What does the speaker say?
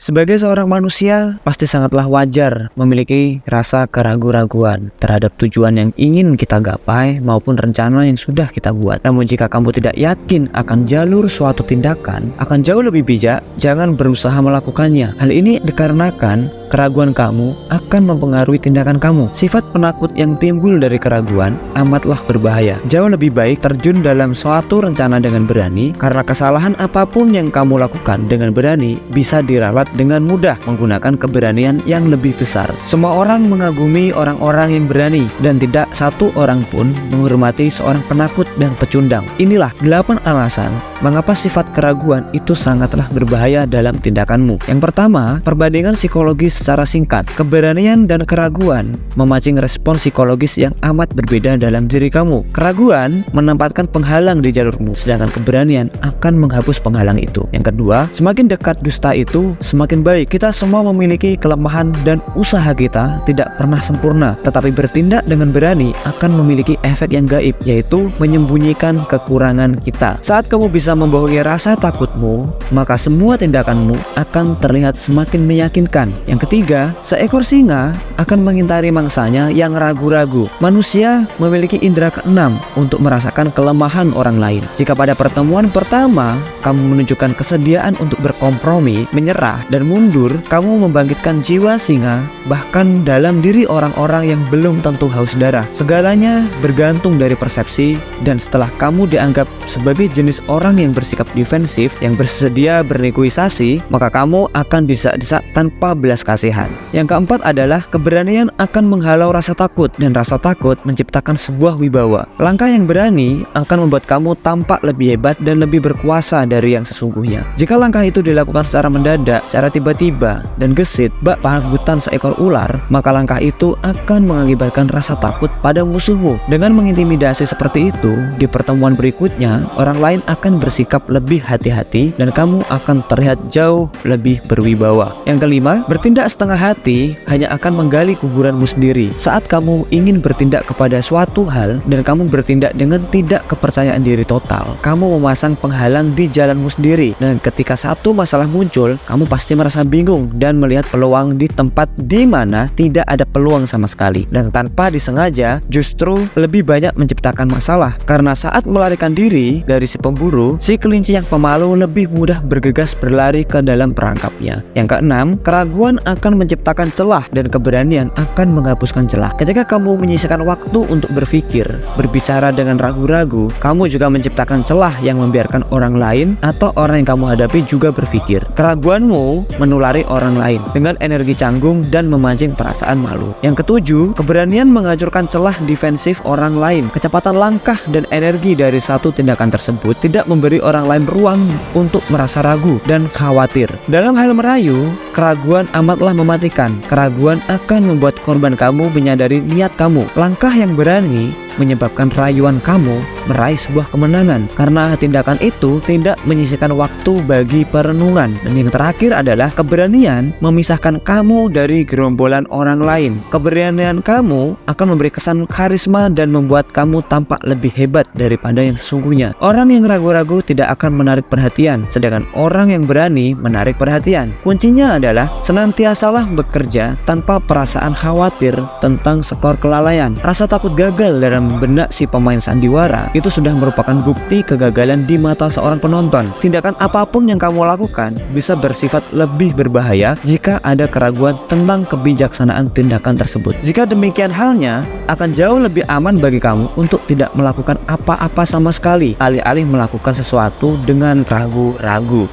Sebagai seorang manusia, pasti sangatlah wajar memiliki rasa keraguan-raguan terhadap tujuan yang ingin kita gapai maupun rencana yang sudah kita buat. Namun jika kamu tidak yakin akan jalur suatu tindakan, akan jauh lebih bijak jangan berusaha melakukannya. Hal ini dikarenakan keraguan kamu akan mempengaruhi tindakan kamu. Sifat penakut yang timbul dari keraguan amatlah berbahaya. Jauh lebih baik terjun dalam suatu rencana dengan berani, karena kesalahan apapun yang kamu lakukan dengan berani bisa diralat dengan mudah menggunakan keberanian yang lebih besar. Semua orang mengagumi orang-orang yang berani, dan tidak satu orang pun menghormati seorang penakut dan pecundang. Inilah 8 alasan mengapa sifat keraguan itu sangatlah berbahaya dalam tindakanmu. Yang pertama, perbandingan psikologis secara singkat. Keberanian dan keraguan memancing respon psikologis yang amat berbeda dalam diri kamu. Keraguan menempatkan penghalang di jalurmu, sedangkan keberanian akan menghapus penghalang itu. Yang kedua, semakin dekat dusta itu semakin baik. Kita semua memiliki kelemahan dan usaha kita tidak pernah sempurna, tetapi bertindak dengan berani akan memiliki efek yang gaib, yaitu menyembunyikan kekurangan kita. Saat kamu bisa membohongi rasa takutmu, maka semua tindakanmu akan terlihat semakin meyakinkan. Yang ketiga, seekor singa akan mengintari mangsanya yang ragu-ragu. Manusia memiliki indera keenam untuk merasakan kelemahan orang lain. Jika pada pertemuan pertama kamu menunjukkan kesediaan untuk berkompromi, menyerah, dan mundur, kamu membangkitkan jiwa singa bahkan dalam diri orang-orang yang belum tentu haus darah. Segalanya bergantung dari persepsi, dan setelah kamu dianggap sebagai jenis orang yang bersikap defensif, yang bersedia bernegosiasi, maka kamu akan didesak-desak tanpa belas kasihan. Yang keempat adalah keberanian akan menghalau rasa takut, dan rasa takut menciptakan sebuah wibawa. Langkah yang berani akan membuat kamu tampak lebih hebat dan lebih berkuasa dari yang sesungguhnya. Jika langkah itu dilakukan secara mendadak, secara tiba-tiba, dan gesit bak panggutan seekor ular, maka langkah itu akan mengakibatkan rasa takut pada musuhmu. Dengan mengintimidasi seperti itu, di pertemuan berikutnya, orang lain akan bersikap lebih hati-hati dan kamu akan terlihat jauh lebih berwibawa. Yang kelima, bertindak setengah hati hanya akan menggali kuburanmu sendiri. Saat kamu ingin bertindak kepada suatu hal dan kamu bertindak dengan tidak kepercayaan diri total, kamu memasang penghalang di jalanmu sendiri, dan ketika satu masalah muncul, kamu pasti merasa bingung dan melihat peluang di tempat di mana tidak ada peluang sama sekali, dan tanpa disengaja justru lebih banyak menciptakan masalah. Karena saat melarikan diri dari si pemburu, si kelinci yang pemalu lebih mudah bergegas berlari ke dalam perangkapnya. Yang keenam, keraguan akan menciptakan celah dan keberanian akan menghapuskan celah. Ketika kamu menyisihkan waktu untuk berpikir, berbicara dengan ragu-ragu, kamu juga menciptakan celah yang membiarkan orang lain atau orang yang kamu hadapi juga berpikir. Keraguanmu menulari orang lain dengan energi canggung dan memancing perasaan malu. Yang ketujuh, keberanian menghancurkan celah defensif orang lain. Kecepatan langkah dan energi dari satu tindakan tersebut tidak memberi orang lain ruang untuk merasa ragu dan khawatir. Dalam hal merayu, keraguan amatlah mematikan. Keraguan akan membuat korban kamu menyadari niat kamu. Langkah yang berani menyebabkan rayuan kamu meraih sebuah kemenangan, karena tindakan itu tidak menyisihkan waktu bagi perenungan. Dan yang terakhir adalah keberanian memisahkan kamu dari gerombolan orang lain. Keberanian kamu akan memberi kesan karisma dan membuat kamu tampak lebih hebat daripada yang sesungguhnya. Orang yang ragu-ragu tidak akan menarik perhatian, sedangkan orang yang berani menarik perhatian. Kuncinya adalah senantiasalah bekerja tanpa perasaan khawatir tentang skor kelalaian. Rasa takut gagal dalam benak si pemain sandiwara itu sudah merupakan bukti kegagalan di mata seorang penonton. Tindakan apapun yang kamu lakukan bisa bersifat lebih berbahaya jika ada keraguan tentang kebijaksanaan tindakan tersebut. Jika demikian halnya, akan jauh lebih aman bagi kamu untuk tidak melakukan apa-apa sama sekali, alih-alih melakukan sesuatu dengan ragu-ragu.